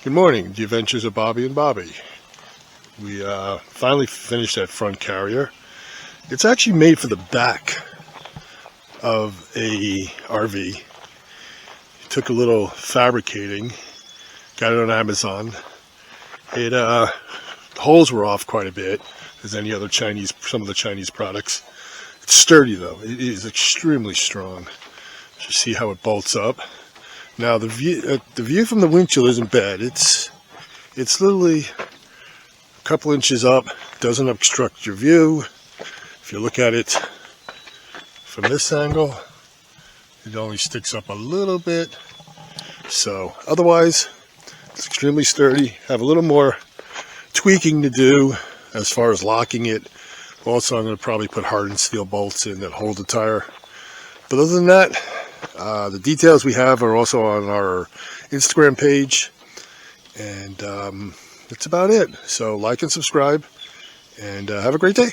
Good morning, the adventures of Bobby and Bobby. We finally finished that front carrier. It's actually made for the back of a RV. Took a little fabricating, got it on Amazon. It the holes were off quite a bit, as any other some of the Chinese products. It's sturdy though. It is extremely strong. Just see how it bolts up. Now the view from the windshield isn't bad. It's literally a couple inches up. Doesn't obstruct your view. If you look at it from this angle, it only sticks up a little bit. So otherwise, it's extremely sturdy. Have a little more tweaking to do as far as locking it. Also, I'm going to probably put hardened steel bolts in that hold the tire. But other than that, the details we have are also on our Instagram page, and that's about it. So like and subscribe, and have a great day.